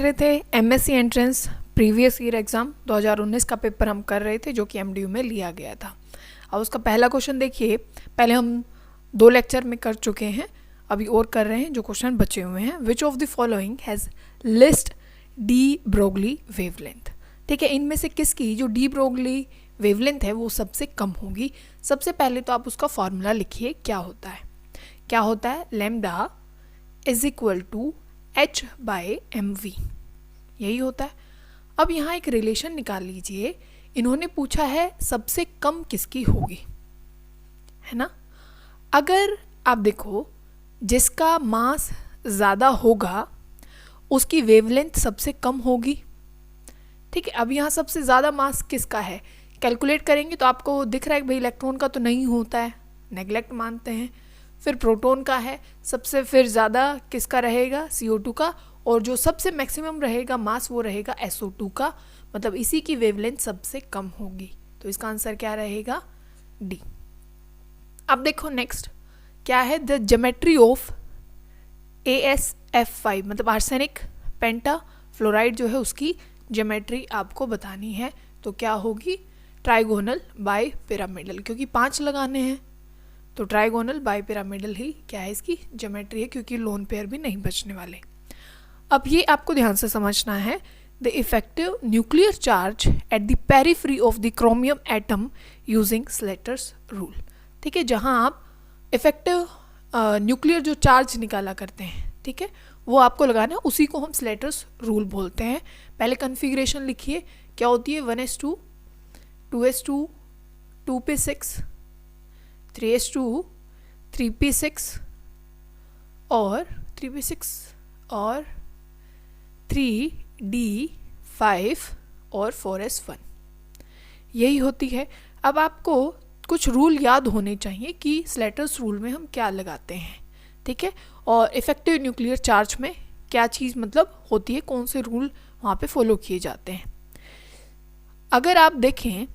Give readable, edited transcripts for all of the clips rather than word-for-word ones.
कर रहे थे MSc entrance previous year exam 2019 का पेपर हम कर रहे थे जो कि एमडीयू में लिया गया था। अब उसका पहला क्वेश्चन देखिए, पहले हम 2 लेक्चर में कर चुके हैं, अभी और कर रहे हैं जो क्वेश्चन बचे हुए हैं। विच of the following has list de Broglie wavelength. ठीक है, इनमें से किसकी जो डी ब्रोगली वेवलेंथ है वो सबसे कम होगी। सबसे पहले तो आप उसका फॉर्मूला लिखिए, क्या होता है lambda is equal to h by mv, यही होता है। अब यहाँ एक रिलेशन निकाल लीजिए, इन्होंने पूछा है सबसे कम किसकी होगी, है ना। अगर आप देखो जिसका मास ज़्यादा होगा उसकी वेवलेंथ सबसे कम होगी। ठीक है, अब यहाँ सबसे ज़्यादा मास किसका है, कैलकुलेट करेंगे तो आपको दिख रहा है कि भाई इलेक्ट्रॉन का तो नहीं होता है, नेग्लेक्ट मानते हैं। फिर प्रोटॉन का है सबसे, फिर ज़्यादा किसका रहेगा CO2 का, और जो सबसे मैक्सिमम रहेगा मास वो रहेगा SO2 का, मतलब इसी की वेवलेंथ सबसे कम होगी। तो इसका आंसर क्या रहेगा, डी। अब देखो नेक्स्ट क्या है, द ज्योमेट्री ऑफ AsF5 मतलब आर्सेनिक पेंटा फ्लोराइड जो है उसकी ज्योमेट्री आपको बतानी है। तो क्या होगी, ट्राइगोनल बाय पिरामिडल, क्योंकि 5 लगाने हैं तो ट्राइगोनल बाय पिरामिडल ही क्या है इसकी ज्योमेट्री है, क्योंकि लोन पेयर भी नहीं बचने वाले। अब ये आपको ध्यान से समझना है, the effective nuclear charge at the periphery of the chromium atom using Slater's rule. ठीक है, जहाँ आप इफेक्टिव न्यूक्लियर जो चार्ज निकाला करते हैं, ठीक है, वो आपको लगाना है, उसी को हम स्लेटर्स रूल बोलते हैं। पहले कन्फिग्रेशन लिखिए, क्या होती है 1s2 2s2 2p6 3s2 3p6 और 3p6 और 3d5 और 4s1, यही होती है। अब आपको कुछ रूल याद होने चाहिए कि स्लेटर्स रूल में हम क्या लगाते हैं, ठीक है, और इफेक्टिव न्यूक्लियर चार्ज में क्या चीज़ मतलब होती है, कौन से रूल वहाँ पे फॉलो किए जाते हैं। अगर आप देखें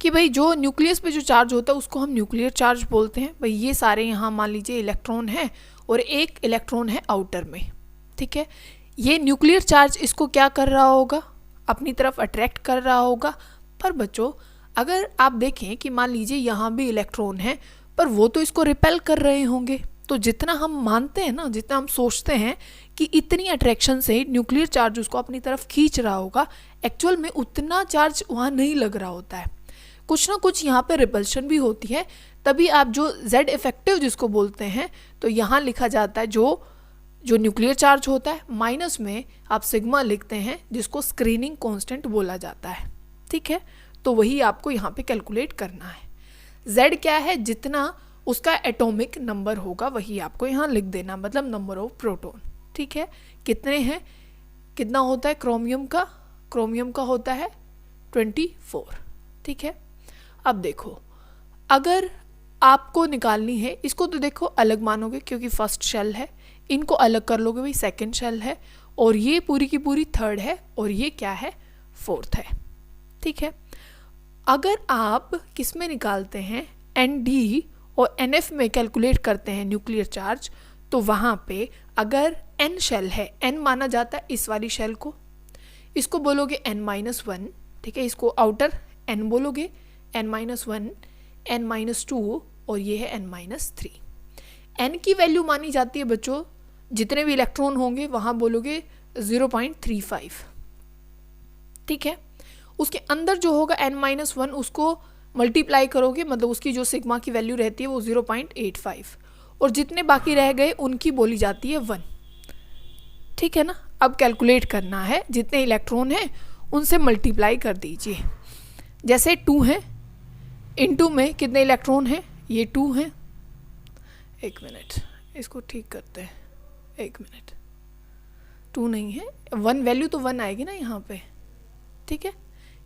कि भाई जो न्यूक्लियस पे जो चार्ज होता है उसको हम न्यूक्लियर चार्ज बोलते हैं। भाई ये सारे यहाँ मान लीजिए इलेक्ट्रॉन है और एक इलेक्ट्रॉन है आउटर में, ठीक है, ये न्यूक्लियर चार्ज इसको क्या कर रहा होगा, अपनी तरफ अट्रैक्ट कर रहा होगा। पर बच्चों अगर आप देखें कि मान लीजिए यहाँ भी इलेक्ट्रॉन है पर वो तो इसको रिपेल कर रहे होंगे, तो जितना हम मानते हैं ना, जितना हम सोचते हैं कि इतनी अट्रैक्शन से न्यूक्लियर चार्ज उसको अपनी तरफ खींच रहा होगा, एक्चुअल में उतना चार्ज वहाँ नहीं लग रहा होता है, कुछ ना कुछ यहाँ पे रिपल्शन भी होती है। तभी आप जो Z इफेक्टिव जिसको बोलते हैं, तो यहाँ लिखा जाता है जो न्यूक्लियर चार्ज होता है, माइनस में आप सिग्मा लिखते हैं जिसको स्क्रीनिंग कांस्टेंट बोला जाता है। ठीक है, तो वही आपको यहाँ पे कैलकुलेट करना है। Z क्या है, जितना उसका एटॉमिक नंबर होगा वही आपको यहाँ लिख देना, मतलब नंबर ऑफ प्रोटॉन। ठीक है, कितने हैं, कितना होता है क्रोमियम का होता है 24। ठीक है, अब देखो अगर आपको निकालनी है, इसको तो देखो अलग मानोगे क्योंकि फर्स्ट शेल है, इनको अलग कर लोगे भाई सेकंड शेल है, और ये पूरी की पूरी थर्ड है, और ये क्या है फोर्थ है। ठीक है, अगर आप किस में निकालते हैं ND और NF में कैलकुलेट करते हैं न्यूक्लियर चार्ज, तो वहाँ पे अगर N शेल है, N माना जाता है इस वाली शेल को, इसको बोलोगे N-1, ठीक है, इसको आउटर N बोलोगे, N-1 N-2 और ये है N-3। N की वैल्यू मानी जाती है बच्चों, जितने भी इलेक्ट्रॉन होंगे वहाँ बोलोगे 0.35। ठीक है, उसके अंदर जो होगा N-1 उसको मल्टीप्लाई करोगे, मतलब उसकी जो सिग्मा की वैल्यू रहती है वो 0.85, और जितने बाकी रह गए उनकी बोली जाती है 1। ठीक है ना, अब कैलकुलेट करना है, जितने इलेक्ट्रॉन हैं उनसे मल्टीप्लाई कर दीजिए। जैसे 2 हैं, इनटू में कितने इलेक्ट्रॉन हैं, ये 2 हैं। एक मिनट, इसको ठीक करते हैं, एक मिनट, 2 नहीं है, 1 वैल्यू तो 1 आएगी ना यहाँ पे। ठीक है,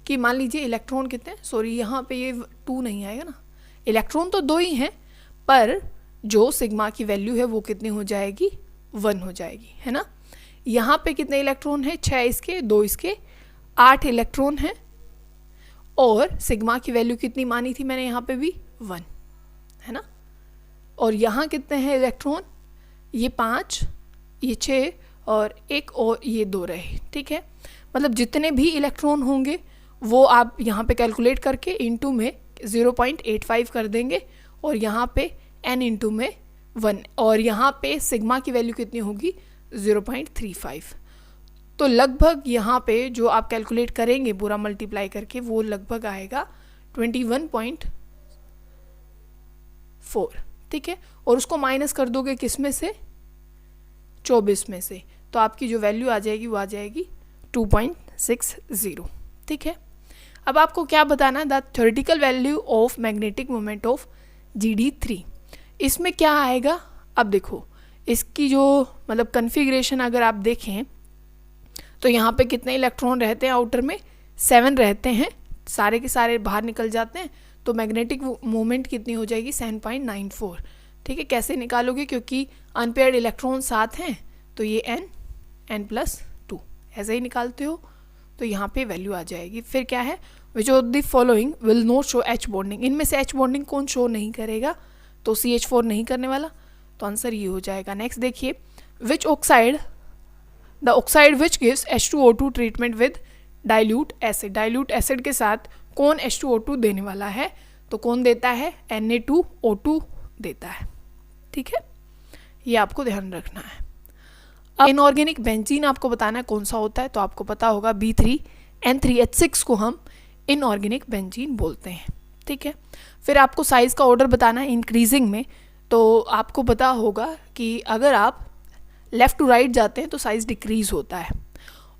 कि मान लीजिए इलेक्ट्रॉन कितने, सॉरी यहाँ पे ये 2 नहीं आएगा ना, इलेक्ट्रॉन तो 2 ही हैं, पर जो सिग्मा की वैल्यू है वो कितनी हो जाएगी, 1 हो जाएगी, है ना। यहाँ पे कितने इलेक्ट्रॉन हैं, 6 इसके 2 इसके 8 इलेक्ट्रॉन हैं, और सिग्मा की वैल्यू कितनी मानी थी मैंने यहाँ पे भी 1, है ना। और यहाँ कितने हैं इलेक्ट्रॉन, ये 5 ये 6 और एक और ये 2 रहे, ठीक है। मतलब जितने भी इलेक्ट्रॉन होंगे वो आप यहाँ पे कैलकुलेट करके इनटू में 0.85 कर देंगे और यहाँ पे n इंटू में 1 और यहाँ पे सिग्मा की वैल्यू कितनी होगी 0.35। तो लगभग यहाँ पे जो आप कैलकुलेट करेंगे पूरा मल्टीप्लाई करके वो लगभग आएगा 21.4, ठीक है। और उसको माइनस कर दोगे किस में से, 24 में से, तो आपकी जो वैल्यू आ जाएगी वो आ जाएगी 2.60, ठीक है। अब आपको क्या बताना है, the theoretical value of magnetic moment of GD3। इसमें क्या आएगा, अब देखो इसकी जो मतलब कन्फिग्रेशन अगर आप देखें तो यहाँ पे कितने इलेक्ट्रॉन रहते हैं आउटर में, 7 रहते हैं, सारे के सारे बाहर निकल जाते हैं, तो मैग्नेटिक मोमेंट कितनी हो जाएगी 7.94, ठीक है। कैसे निकालोगे, क्योंकि अनपेयर्ड इलेक्ट्रॉन 7 हैं तो ये n+2 ऐसे ही निकालते हो, तो यहाँ पे वैल्यू आ जाएगी। फिर क्या है, विच of the following will not show H bonding, इनमें से H बॉन्डिंग कौन शो नहीं करेगा, तो CH4 नहीं करने वाला, तो आंसर ये हो जाएगा। नेक्स्ट देखिए, विच oxide, the oxide which gives H2O2 treatment with dilute acid, dilute acid के साथ कौन H2O2 देने वाला है, तो कौन देता है, Na2O2 देता है, ठीक है। ये आपको ध्यान रखना है। अब इनऑर्गेनिक बेंजीन आपको बताना है कौन सा होता है, तो आपको पता होगा B3N3H6 को हम इनऑर्गेनिक बेंजीन बोलते हैं, ठीक है। फिर आपको साइज़ का ऑर्डर बताना है इंक्रीजिंग में, तो आपको पता होगा कि अगर आप लेफ़्ट टू राइट जाते हैं तो साइज़ डिक्रीज़ होता है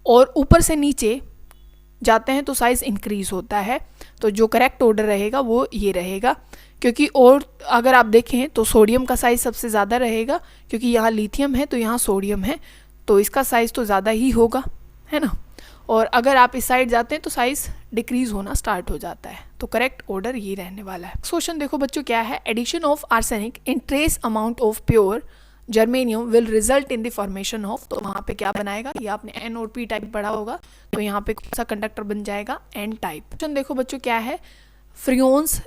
और ऊपर से नीचे जाते हैं तो साइज़ इंक्रीज़ होता है। तो जो करेक्ट ऑर्डर रहेगा वो ये रहेगा, क्योंकि और अगर आप देखें तो सोडियम का साइज़ सबसे ज़्यादा रहेगा, क्योंकि यहाँ लिथियम है तो यहाँ सोडियम है, तो इसका साइज़ तो ज़्यादा ही होगा, है ना। और अगर आप इस साइड जाते हैं तो साइज़ डिक्रीज़ होना स्टार्ट हो जाता है, तो करेक्ट ऑर्डर ये रहने वाला है। क्वेश्चन देखो बच्चों क्या है, addition of arsenic in trace amount of pure germanium will result in the formation of, तो वहाँ पे क्या बनाएगा, ये आपने N और P टाइप पढ़ा होगा, तो यहाँ पे कौन सा कंडक्टर बन जाएगा, N टाइप। क्वेश्चन देखो बच्चों क्या है, फ्रियोन्स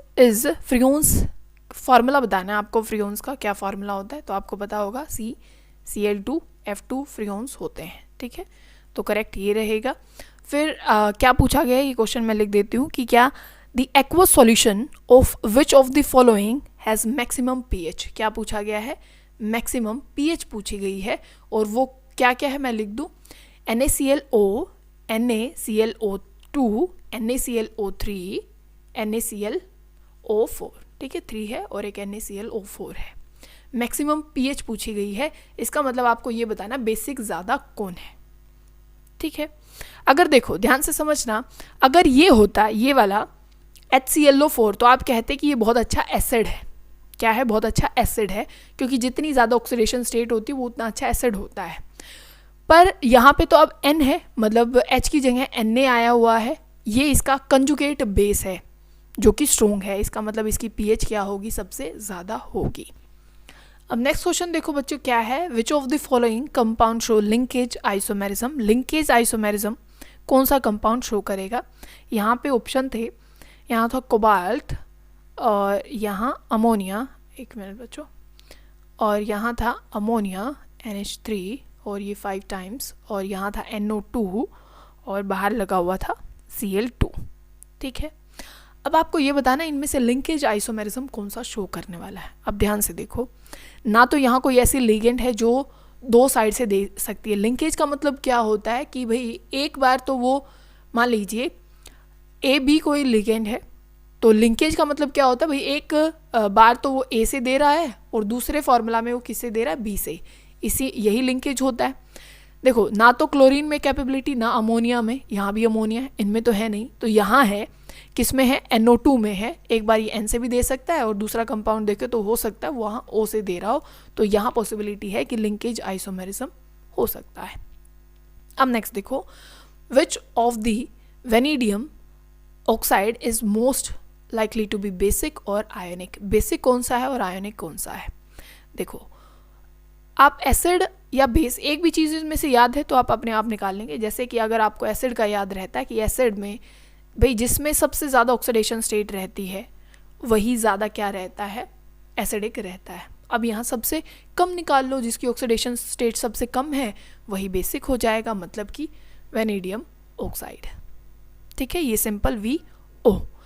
फार्मूला बताना है आपको, फ्रियोन्स का क्या फार्मूला होता है, तो आपको पता होगा CCl2F2 फ्रियोन्स होते हैं, ठीक है। तो करेक्ट ये रहेगा। फिर क्या पूछा गया है, ये क्वेश्चन मैं लिख देती हूँ कि क्या the aqueous solution of which of the following has maximum pH, क्या पूछा गया है, मैक्सिमम pH पूछी गई है, और वो क्या क्या है मैं लिख दूँ, NaClO, NaClO2, NaClO3, NaClO4, ठीक है, 3 है और एक NaClO4 है। मैक्सिमम pH पूछी गई है, इसका मतलब आपको ये बताना बेसिक ज़्यादा कौन है, ठीक है। अगर देखो ध्यान से समझना, अगर ये होता ये वाला HClO4 तो आप कहते कि ये बहुत अच्छा एसिड है, क्या है, बहुत अच्छा एसिड है, क्योंकि जितनी ज़्यादा ऑक्सीडेशन स्टेट होती है वो उतना अच्छा एसिड होता है। पर यहाँ पे तो अब N है, मतलब H की जगह Na आया हुआ है, ये इसका कंजुगेट बेस है जो कि स्ट्रोंग है, इसका मतलब इसकी pH क्या होगी, सबसे ज़्यादा होगी। अब नेक्स्ट क्वेश्चन देखो बच्चों क्या है, विच of the following compound show linkage isomerism, linkage isomerism कौन सा कंपाउंड शो करेगा। यहाँ पे ऑप्शन थे, यहाँ था कोबाल्ट और यहाँ अमोनिया, एक मिनट बच्चों, और यहाँ था अमोनिया NH3 और ये 5 टाइम्स, और यहाँ था NO2 और बाहर लगा हुआ था Cl2, ठीक है। अब आपको ये बताना इनमें से लिंकेज आइसोमेरिज्म कौन सा शो करने वाला है। अब ध्यान से देखो, ना तो यहाँ कोई ऐसी लिगेंड है जो 2 साइड से दे सकती है। लिंकेज का मतलब क्या होता है कि भाई एक बार तो वो मान लीजिए AB कोई लिगेंड है, तो लिंकेज का मतलब क्या होता है भाई, एक बार तो वो A से दे रहा है और दूसरे फॉर्मूला में वो किससे दे रहा है, B से, यही लिंकेज होता है। देखो ना तो क्लोरीन में कैपेबिलिटी, ना अमोनिया में, यहाँ भी अमोनिया है, इनमें तो है नहीं, तो यहाँ है, किस में है, NO2 में है, एक बार ये N से भी दे सकता है और दूसरा कंपाउंड देखे तो हो सकता है वहाँ O से दे रहा हो, तो यहाँ पॉसिबिलिटी है कि लिंकेज आइसोमेरिज्म हो सकता है। अब नेक्स्ट देखो, which of the vanadium oxide is most likely to be basic और आयोनिक, बेसिक कौन सा है और आयोनिक कौन सा है। देखो आप एसिड या बेस एक भी चीज़ में से याद है तो आप अपने आप निकाल लेंगे, जैसे कि अगर आपको एसिड का याद रहता है कि एसिड में भाई जिसमें सबसे ज़्यादा ऑक्सीडेशन स्टेट रहती है वही ज़्यादा क्या रहता है, एसिडिक रहता है। अब यहाँ सबसे कम निकाल लो, जिसकी ऑक्सीडेशन स्टेट सबसे कम है वही बेसिक हो जाएगा, मतलब कि वेनेडियम ऑक्साइड। ठीक है, ये सिंपल VO।